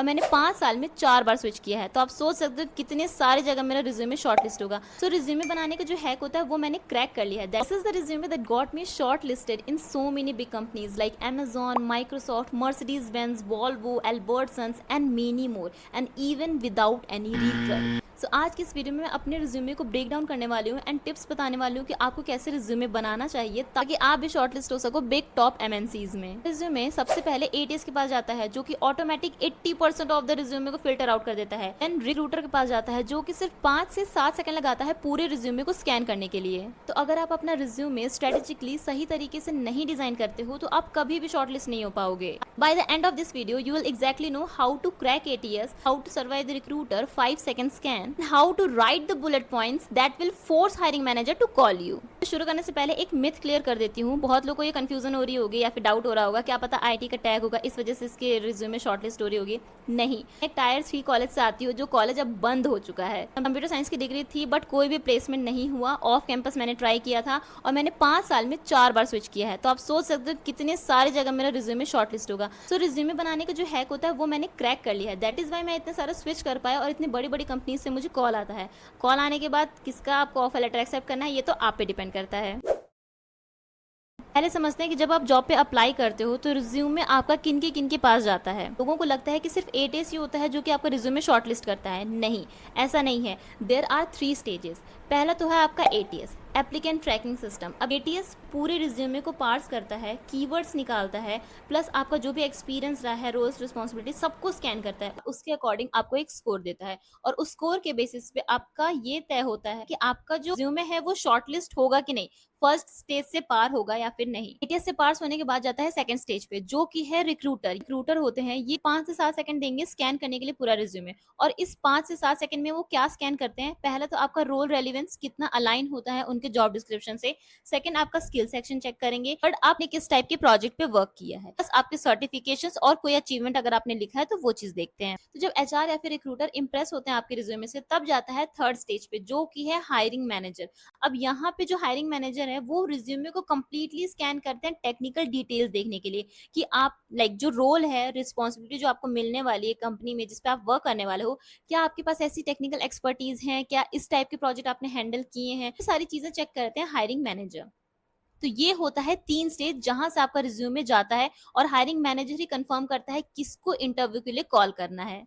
और मैंने 5 साल में 4 बार स्विच किया है। तो आप सोच सकते हो कितने सारी जगह मेरा रिज्यूमे शॉर्टलिस्ट होगा। सो रिज्यूमे बनाने का जो हैक होता है वो मैंने क्रैक कर लिया है। This is the resume that got me shortlisted in so many big companies like Amazon, Microsoft, Mercedes-Benz, Volvo, Albertsons and many more and even without any referral। सो आज की इस वीडियो में मैं अपने रिज्यूमे को ब्रेक डाउन करने वाली हूँ एंड टिप्स बताने वाली हूँ कि आपको कैसे रिज्यूमे बनाना चाहिए ताकि आप भी शॉर्टलिस्ट हो सको बिग टॉप एमएनसीज में। रिज्यूमे सबसे पहले एटीएस के पास जाता है जो कि ऑटोमेटिक 80% ऑफ द रिज्यूमे को फिल्टर आउट कर देता है। देन रिक्रूटर के पास जाता है जो कि सिर्फ 5 से 7 सेकंड लगाता है पूरे रिज्यूमे को स्कैन करने के लिए। तो अगर आप अपना रिज्यूमे स्ट्रेटेजिकली सही तरीके से नहीं डिजाइन करते हो तो आप कभी भी शॉर्टलिस्ट नहीं हो पाओगे। By the end of this video you will exactly know how to crack ATS, how to survive the recruiter 5 second scan, how to write the bullet points that will force hiring manager to call you। शुरू करने से पहले एक myth clear कर देती हूँ। बहुत लोगों को ये कंफ्यूजन हो रही होगी या फिर डाउट हो रहा होगा क्या पता आईटी का टैग होगा इस वजह से इसके रिज्यूमे शॉर्टलिस्ट हो रही होगी। नहीं, एक टायर 3 कॉलेज से आती हूँ जो कॉलेज अब बंद हो चुका है। कंप्यूटर साइंस की डिग्री थी बट कोई भी प्लेसमेंट नहीं हुआ। ऑफ कैंपस मैंने ट्राई किया था और मैंने 5 साल में 4 बार स्विच किया है। तो आप सोच सकते हो कितने सारी जगह मेरा रिज्यूमे शॉर्टलिस्ट होगा। सो रिज्यूमे बनाने का जो हैक होता है वो मैंने क्रैक कर लिया है। दैट इज वाई मैं इतने सारा स्विच कर पाया और इतनी बड़ी बड़ी कंपनी से मुझे कॉल आता है। कॉल आने के बाद किसका आपको ऑफर लेटर एक्सेप्ट करना है ये तो आप पे डिपेंड करता है। पहले समझते हैं कि जब आप जॉब पे अप्लाई करते हो तो रिज्यूमे आपका किन के पास जाता है। लोगों को लगता है कि सिर्फ एटीएस ही होता है जो कि आपका रिज्यूमे शॉर्टलिस्ट करता है। नहीं, ऐसा नहीं है। There are 3 stages. पहला तो है आपका एटीएस, एप्लीकेंट ट्रैकिंग सिस्टम। अब एटीएस पूरे रिज्यूमे को पार्स करता है, कीवर्ड्स निकालता है, प्लस आपका जो भी एक्सपीरियंस रहा है, रोल्स, रिस्पॉन्सिबिलिटी सबको स्कैन करता है। उसके अकॉर्डिंग आपको एक स्कोर देता है और उस स्कोर के बेसिस पे आपका ये तय होता है कि आपका जो रिज्यूमे है वो शॉर्टलिस्ट होगा कि नहीं, फर्स्ट स्टेज से पार होगा या फिर नहीं। एटीएस से पास होने के बाद जाता है सेकंड स्टेज पे जो कि है रिक्रूटर। रिक्रूटर होते हैं ये 5 से 7 सेकंड देंगे स्कैन करने के लिए पूरा रिज्यूमे। और इस 5 से 7 सेकंड में वो क्या स्कैन करते हैं, पहला तो आपका रोल रेलिवेंस कितना अलाइन होता है उनके जॉब डिस्क्रिप्शन से। सेकंड आपका स्किल सेक्शन चेक करेंगे। थर्ड आपने किस टाइप के प्रोजेक्ट पे वर्क किया है। बस आपके सर्टिफिकेशंस और कोई अचीवमेंट अगर आपने लिखा है तो वो चीज देखते हैं। तो जब एचआर या फिर रिक्रूटर इंप्रेस होते हैं आपके रिज्यूमे से तब जाता है थर्ड स्टेज पे जो कि है हायरिंग मैनेजर। अब यहाँ पे जो हायरिंग मैनेजर है वो रिज्यूमे को कंप्लीटली स्कैन करते हैं टेक्निकल डिटेल्स देखने के लिए कि आप लाइक जो रोल है, रिस्पॉन्सिबिलिटी जो आपको मिलने वाली है कंपनी में जिस पे आप वर्क करने वाले हो, क्या आपके पास ऐसी टेक्निकल एक्सपर्टीज है, क्या इस टाइप के प्रोजेक्ट आपने हैंडल किए हैं, ये सारी चीजें चेक करते हैं हायरिंग मैनेजर। तो ये होता है 3 स्टेज जहां से आपका रिज्यूमे जाता है और हायरिंग मैनेजर ही कंफर्म करता है किसको इंटरव्यू के लिए कॉल करना है।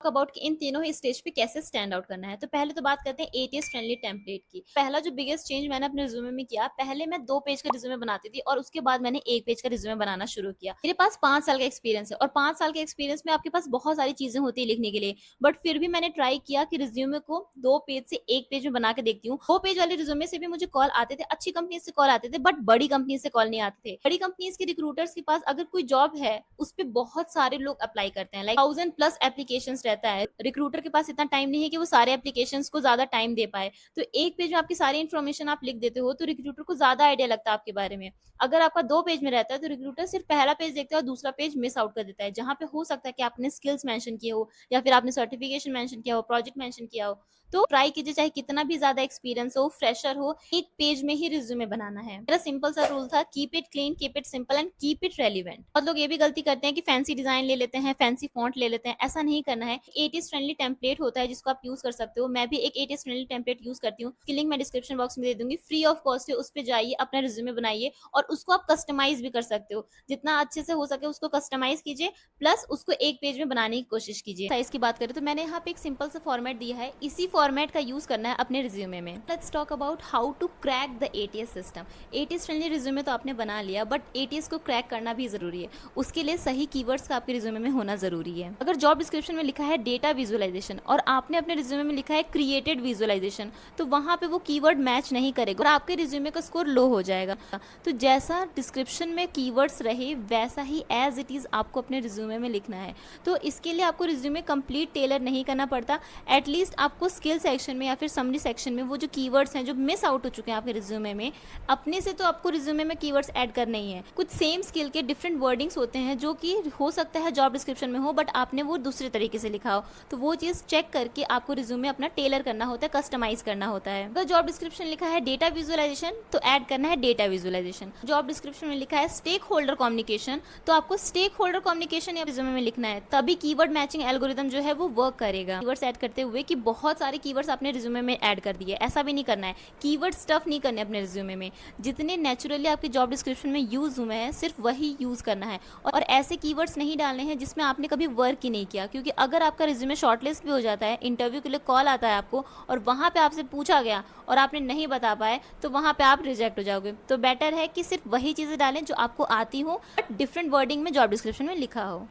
अबाउट कि इन तीनों ही स्टेज पे कैसे स्टैंड आउट करना है। तो पहले तो बात करते हैं एटीएस फ्रेंडली टेम्पलेट की। पहला जो बिगेस्ट चेंज मैंने अपने रिज्यूमे में किया, पहले मैं 2 पेज का रिज्यूमे बनाती थी और उसके बाद मैंने 1 पेज का रिज्यूमे बनाना शुरू किया। मेरे पास 5 साल का एक्सपीरियंस है और 5 साल के एक्सपीरियंस में आपके पास बहुत सारी चीजें होती है लिखने के लिए, बट फिर भी मैंने ट्राई किया कि रिज्यूमे को 2 पेज से 1 पेज में बना के देखती हूँ। 2 पेज वाले रिज्यूमे से भी मुझे कॉल आते थे, अच्छी कंपनी से कॉल आते थे, बट बड़ी कंपनी से कॉल नहीं आते थे। बड़ी कंपनीज के रिक्रूटर्स के पास अगर कोई जॉब है उस पर बहुत सारे लोग अप्लाई करते हैं, लाइक 1000+ एप्लीकेशंस रहता है। रिक्रूटर के पास इतना टाइम नहीं है कि वो सारे एप्लीकेशंस को ज्यादा टाइम दे पाए। तो 1 पेज में आपकी सारी इन्फॉर्मेशन आप लिख देते हो तो रिक्रूटर को ज्यादा आइडिया लगता है आपके बारे में। अगर आपका 2 पेज में रहता है तो रिक्रूटर सिर्फ पहला पेज देखता है और दूसरा पेज मिस आउट कर देता है, जहां पे हो सकता है कि आपने स्किल्स मेंशन किए हो या फिर आपने सर्टिफिकेशन मेंशन किया हो, प्रोजेक्ट मेंशन किया हो। तो ट्राई कीजिए चाहे कितना भी ज्यादा एक्सपीरियंस हो, फ्रेशर हो, 1 पेज में ही रिज्यूमे बनाना है। मेरा सिंपल सा रूल था, keep it clean, keep it simple and keep it relevant. बहुत लोग ये भी गलती करते हैं कि फैंसी डिजाइन ले लेते हैं, फैंसी फॉन्ट ले लेते हैं, ऐसा नहीं करना है। एटीएस फ्रेंडली टेम्पलेट होता है जिसको आप यूज कर सकते हो। मैं भी एक एटीएस फ्रेंडली टेम्पलेट यूज करती हूँ, उसकी लिंक मैं डिस्क्रिप्शन बॉक्स में दे दूंगी। फ्री ऑफ कॉस्ट है, उस पर जाइए, अपना रिज्यूमे बनाइए और उसको आप कस्टमाइज भी कर सकते हो। जितना अच्छे से हो सके उसको कस्टमाइज कीजिए, प्लस उसको 1 पेज में बनाने की कोशिश कीजिए। साइज की बात करें तो मैंने यहाँ पे एक सिंपल सा फॉर्मेट दिया है, इसी फॉर्मेट का यूज करना है अपने रिज्यूमे में। Let's talk about how to crack the ATS system. ATS friendly resume तो आपने बना लिया, बट एटीएस को क्रैक करना भी जरूरी है। उसके लिए सही कीवर्ड्स का आपके रिज्यूमे में होना जरूरी है। अगर जॉब डिस्क्रिप्शन में लिखा है डेटा विजुअलाइजेशन और आपने अपने रिज्यूमे में लिखा है क्रिएटेड विजुअलाइजेशन, तो वहां पे वो कीवर्ड मैच नहीं करेगा और आपके रिज्यूमे का स्कोर लो हो जाएगा। तो जैसा डिस्क्रिप्शन में कीवर्ड्स रहे वैसा ही एज इट इज आपको अपने रिज्यूमे में लिखना है। तो इसके लिए आपको रिज्यूमे कंप्लीट टेलर नहीं करना पड़ता, एटलीस्ट आपको स्किल सेक्शन में या फिर समरी सेक्शन में वो जो कीवर्ड्स हैं जो मिस आउट हो चुके हैं आपके रिज्यूमे में, अपने से तो आपको रिज्यूमे में कीवर्ड्स ऐड करने ही है। कुछ सेम स्किल के डिफरेंट वर्डिंग्स होते हैं जो कि हो सकता है जॉब डिस्क्रिप्शन में हो, बट आपने वो दूसरे तरीके से लिखा हो, तो वो चीज़ चेक करके आपको रिज्यूमे अपना टेलर करना होता है, कस्टमाइज करना होता है। अगर जॉब डिस्क्रिप्शन लिखा है डेटा विजुअलाइजेशन तो ऐड करना है डेटा विजुअलाइजेशन। जॉब डिस्क्रिप्शन में लिखा है स्टेक होल्डर कम्युनिकेशन तो आपको स्टेक होल्डर कम्युनिकेशन या रिज्यूमे में लिखना है, तभी कीवर्ड मैचिंग एल्गोरिथम जो है वो वर्क करेगा। कीवर्ड्स ऐड करते हुए कि बहुत सारे कीवर्ड्स आपने रिज्यूमे में ऐड कर दिए, ऐसा भी नहीं करना है। कीवर्ड स्टफ नहीं करने अपने रिज्यूमे में, जितने नेचुरली आपके जॉब डिस्क्रिप्शन में यूज हुए हैं सिर्फ वही यूज करना है, और ऐसे कीवर्ड्स नहीं डालने हैं जिसमें आपने कभी वर्क ही नहीं किया, क्योंकि अगर आपका रिज्यूमे शॉर्टलिस्ट भी हो जाता है, इंटरव्यू के लिए कॉल आता है आपको और वहां पे आपसे पूछा गया और आपने नहीं बता पाए, तो वहां पे आप रिजेक्ट हो जाओगे। तो बेटर है कि सिर्फ वही चीजें डालें जो आपको आती हो, बट डिफरेंट वर्डिंग में जॉब डिस्क्रिप्शन में लिखा हो।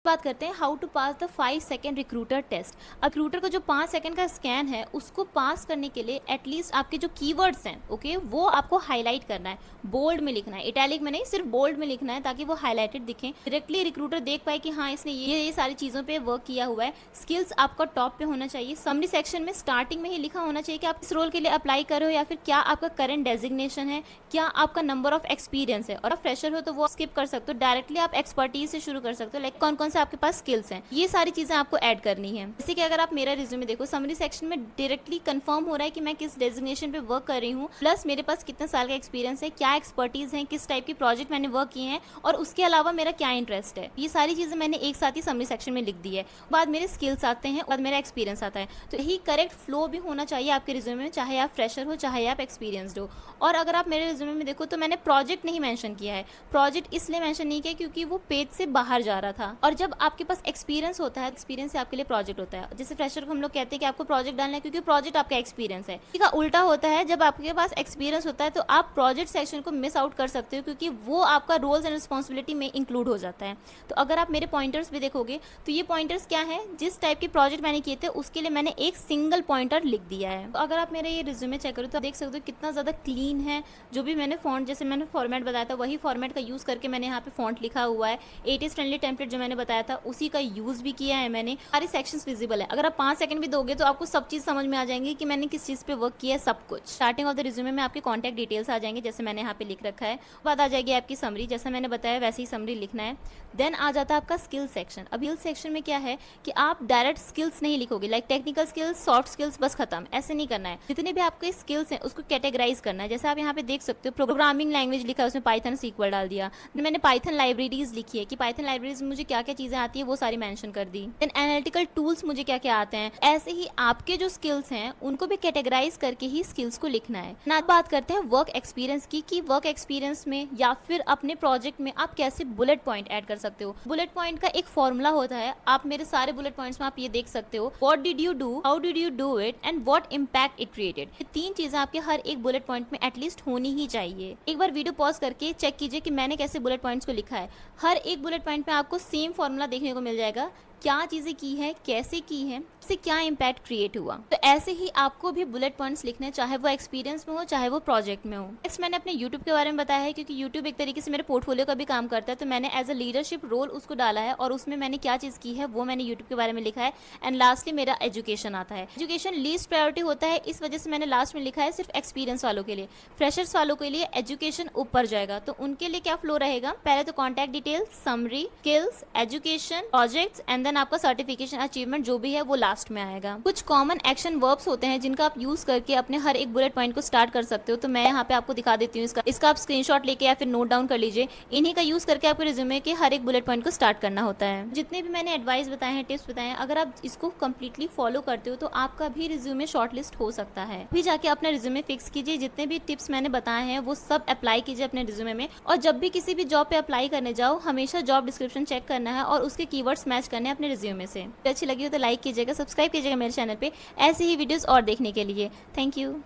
बात करते हैं how to pass the 5 second recruiter test. अब रिक्रूटर का जो 5 सेकेंड का स्कैन है उसको पास करने के लिए एटलीस्ट आपके जो कीवर्ड्स हैं ओके वो आपको हाईलाइट करना है, बोल्ड में लिखना है, इटैलिक में नहीं, सिर्फ बोल्ड में लिखना है ताकि वो हाईलाइटेड दिखें, डायरेक्टली रिक्रूटर देख पाए कि हाँ इसने ये सारी चीज़ों पे वर्क किया हुआ है। स्किल्स आपका टॉप पे होना चाहिए। समरी सेक्शन में स्टार्टिंग में ही लिखा होना चाहिए कि आप इस रोल के लिए अप्लाई कर रहे हो या फिर क्या आपका करंट डेजिग्नेशन है, क्या आपका नंबर ऑफ एक्सपीरियंस है, और आप फ्रेशर हो तो वो स्किप कर सकते हो, डायरेक्टली आप एक्सपर्टीज से शुरू कर सकते हो, लाइक कौन कौन से आपके पास स्किल्स हैं, ये सारी चीजें आपको ऐड करनी है। जैसे कि अगर आप मेरा रिज्यूमे देखो, समरी सेक्शन में डायरेक्टली कंफर्म हो रहा है कि मैं किस डेजिग्नेशन पे वर्क कर रही हूँ, प्लस मेरे पास कितने साल का एक्सपीरियंस है, क्या एक्सपर्टीज है, किस टाइप की प्रोजेक्ट मैंने वर्क किए हैं, और उसके अलावा मेरा क्या इंटरेस्ट है, ये सारी चीजें मैंने एक साथ ही समरी सेक्शन में लिख दी है। बाद मेरे स्किल्स आते हैं, बाद मेरा एक्सपीरियंस आता है। तो यही करेक्ट फ्लो भी होना चाहिए आपके रिज्यूमे में, चाहे आप फ्रेशर हो चाहे आप एक्सपीरियंसड हो। और अगर आप मेरे रिज्यूमे में देखो तो मैंने प्रोजेक्ट नहीं मेंशन किया है। प्रोजेक्ट इसलिए मेंशन नहीं किया क्योंकि वो पेज से बाहर जा रहा था, और जब आपके पास एक्सपीरियंस होता है, एक्सपीरियंस से आपके लिए प्रोजेक्ट होता है। जैसे फ्रेशर को हम लोग कहते हैं कि आपको प्रोजेक्ट डालना है क्योंकि प्रोजेक्ट आपका एक्सपीरियंस है। ठीक है, उल्टा होता है, जब आपके पास एक्सपीरियंस होता है तो आप प्रोजेक्ट सेक्शन को मिस आउट कर सकते हो क्योंकि वो आपका रोल्स एंड रिस्पॉन्सिबिलिटी में इंक्लूड हो जाता है। तो अगर आप मेरे पॉइंटर्स भी देखोगे तो ये पॉइंटर्स क्या है, जिस टाइप के प्रोजेक्ट मैंने किए थे उसके लिए मैंने एक सिंगल पॉइंटर लिख दिया है। तो अगर आप मेरे ये रिज्यूमे चेक करो तो देख सकते हो कितना ज्यादा क्लीन है। जो भी मैंने फॉन्ट, जैसे मैंने फॉर्मेट बताया था वही फॉर्मेट का यूज करके मैंने यहाँ पे फॉन्ट लिखा हुआ है। 80s फ्रेंडली टेम्पलेट जो मैंने बताया था उसी का यूज भी किया है मैंने। सारे सेक्शंस विजिबल है। अगर आप 5 सेकंड भी दोगे तो आपको सब चीज समझ में आ जाएंगी कि मैंने किस चीज पे वर्क किया है, सब कुछ। स्टार्टिंग ऑफ द रिज्यूमे में आपके कॉन्टैक्ट डिटेल्स आ जाएंगे जैसे मैंने यहाँ पे लिख रखा है। बाद आ जाएगी आपकी समरी, जैसा मैंने बताया वैसे ही समरी लिखना है। देन आ जाता है आपका स्किल सेक्शन। अब स्किल सेक्शन में क्या है कि आप डायरेक्ट स्किल्स नहीं लिखोगे, like technical skills, soft skills, बस खत्म, ऐसे नहीं करना है। जितने भी आपके स्किल्स हैं उसको कैटेगराइज करना है। जैसे आप यहाँ पे देख सकते हो प्रोग्रामिंग लैंग्वेज लिखा है, उसमें पाइथन सीक्वल डाल दिया। मैंने पाइथन लाइब्रेरीज लिखी है कि पाइथन लाइब्रेरीज में मुझे क्या क्या चीजें आती है वो सारी मेंशन कर दी। देन एनालिटिकल टूल्स मुझे क्या क्या आते हैं। ऐसे ही आपके जो स्किल्स हैं उनको भी कैटेगराइज करके ही स्किल्स को लिखना है ना। बात करते हैं वर्क एक्सपीरियंस की, कि वर्क एक्सपीरियंस में या फिर अपने प्रोजेक्ट में आप कैसे बुलेट पॉइंट ऐड कर सकते हो। बुलेट पॉइंट का एक फॉर्मूला होता है, आप मेरे सारे बुलेट पॉइंट्स में आप ये देख सकते हो। What did you do, how did you do it, and what impact it created. ये 3 चीजें आपके हर एक बुलेट पॉइंट में एटलीस्ट होनी ही चाहिए। एक बार वीडियो पॉज करके चेक कीजिए कि मैंने कैसे बुलेट पॉइंट्स को लिखा है। हर एक बुलेट पॉइंट में आपको सेम फॉर्मूला देखने को मिल जाएगा, क्या चीजें की है, कैसे की है, इससे क्या इम्पैक्ट क्रिएट हुआ। तो ऐसे ही आपको भी बुलेट पॉइंट्स लिखने, चाहे वो एक्सपीरियंस में हो चाहे वो प्रोजेक्ट में हो। नेक्स्ट मैंने अपने यूट्यूब के बारे में बताया है क्योंकि यूट्यूब एक तरीके से मेरे पोर्टफोलियो का भी काम करता है, तो मैंने एज अ लीडरशिप रोल उसको डाला है और उसमें मैंने क्या चीज की है वो मैंने यूट्यूब के बारे में लिखा है। एंड लास्टली मेरा एजुकेशन आता है। एजुकेशन लीस्ट प्रायोरिटी होता है, इस वजह से मैंने लास्ट में लिखा है सिर्फ एक्सपीरियंस वालों के लिए। फ्रेशर्स वालों के लिए एजुकेशन ऊपर जाएगा, तो उनके लिए क्या फ्लो रहेगा, पहले तो contact details, summary, skills, education, projects, and then आपका सर्टिफिकेशन, अचीवमेंट जो भी है वो लास्ट में आएगा। कुछ कॉमन एक्शन वर्ब्स होते हैं जिनका आप यूज करके अपने हर एक बुलेट पॉइंट को स्टार्ट कर सकते हो, तो मैं यहाँ पे आपको दिखा देती हूँ। इसका आप स्क्रीनशॉट लेके या फिर नोट डाउन कर लीजिए। इन्हीं का यूज करके आपके रिज्यूमे के हर एक बुलेट पॉइंट को स्टार्ट करना होता है। जितने भी मैंने एडवाइस बताए हैं, टिप्स बताए हैं, अगर आप इसको कंप्लीटली फॉलो करते हो तो आपका भी रिज्यूमे शॉर्टलिस्ट हो सकता है। अभी जाके अपना रिज्यूमे फिक्स कीजिए, जितने भी टिप्स मैंने बताए हैं वो सब अप्लाई कीजिए अपने रिज्यूमे में। और जब भी किसी भी जॉब पे अप्लाई करने जाओ, हमेशा जॉब डिस्क्रिप्शन चेक करना है और उसके कीवर्ड्स मैच करने हैं अपने रिज्यूमे से। अच्छी लगी हो तो लाइक कीजिएगा, सब्सक्राइब कीजिएगा मेरे चैनल पे ऐसे ही वीडियोस और देखने के लिए। Thank you.